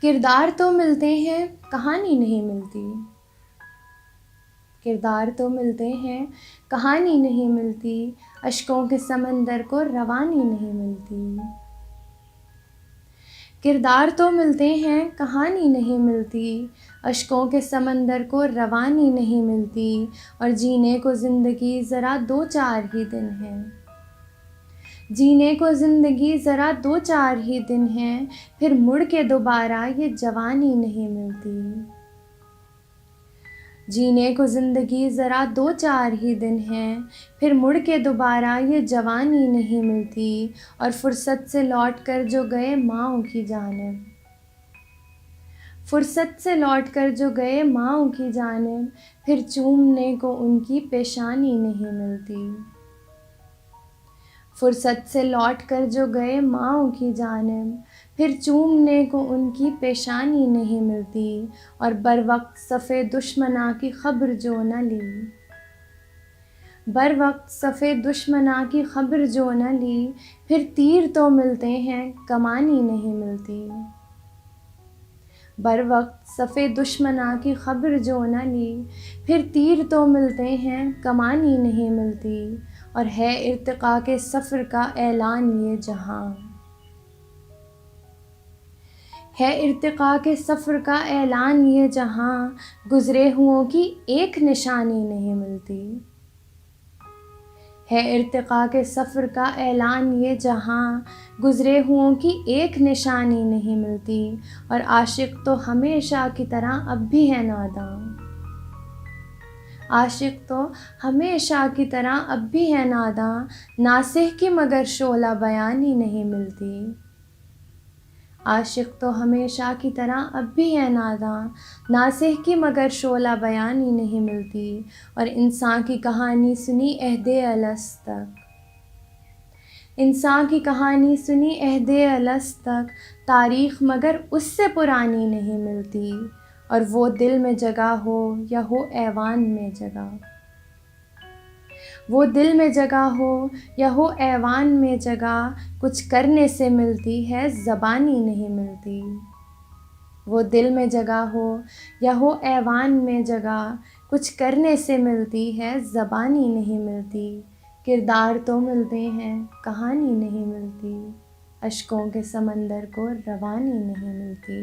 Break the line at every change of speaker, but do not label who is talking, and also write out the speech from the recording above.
کردار تو ملتے ہیں کہانی نہیں ملتی، کردار تو ملتے ہیں کہانی نہیں ملتی، اشکوں کے سمندر کو روانی نہیں ملتی۔ کردار تو ملتے ہیں کہانی نہیں ملتی، اشکوں کے سمندر کو روانی نہیں ملتی، اور جینے کو زندگی ذرا دو چار ہی دن ہے، جینے کو زندگی ذرا دو چار ہی دن ہے، پھر مڑ کے دوبارہ یہ جوانی نہیں ملتی۔ جینے کو زندگی ذرا دو چار ہی دن ہے، پھر مڑ کے دوبارہ یہ جوانی نہیں ملتی، اور فرصت سے لوٹ کر جو گئے ماؤں کی جانب، فرصت سے لوٹ کر جو گئے ماؤں کی جانب، پھر چومنے کو ان کی پیشانی نہیں ملتی۔ فرصت سے لوٹ کر جو گئے ماؤں کی جانب، پھر چومنے کو ان کی پیشانی نہیں ملتی، اور بروقت صفِ دشمناں کی خبر جو نہ لی، بروقت صفِ دشمناں کی خبر جو نہ لی، پھر تیر تو ملتے ہیں کمانی نہیں ملتی۔ بروقت صفِ دشمناں کی خبر جو نہ لی، پھر تیر تو ملتے ہیں کمانی نہیں ملتی، اور ہے ارتقاء کے سفر کا اعلان یہ جہاں، ہے ارتقاء کے سفر کا اعلان یہ جہاں، گزرے ہؤوں کی ایک نشانی نہیں ملتی۔ ہے ارتقاء کے سفر کا اعلان یہ جہاں، گزرے ہؤوں کی ایک نشانی نہیں ملتی، اور عاشق تو ہمیشہ کی طرح اب بھی ہے ناداں، عاشق تو ہمیشہ کی طرح اب بھی ہے ناداں، ناصح کی مگر شعلہ بیانی نہیں ملتی۔ عاشق تو ہمیشہ کی طرح اب بھی ہے ناداں، ناصح کی مگر شعلہ بیانی نہیں ملتی، اور انسان کی کہانی سنی عہد الست تک، انسان کی کہانی سنی عہد الست تک، تاریخ مگر اس سے پرانی نہیں ملتی، اور وہ دل میں جگہ ہو یا ہو ایوان میں جگہ، وہ دل میں جگہ ہو یا ہو ایوان میں جگہ، کچھ کرنے سے ملتی ہے زبانی نہیں ملتی۔ وہ دل میں جگہ ہو یا ہو ایوان میں جگہ، کچھ کرنے سے ملتی ہے زبانی نہیں ملتی، کردار تو ملتے ہیں کہانی نہیں ملتی، اشکوں کے سمندر کو روانی نہیں ملتی۔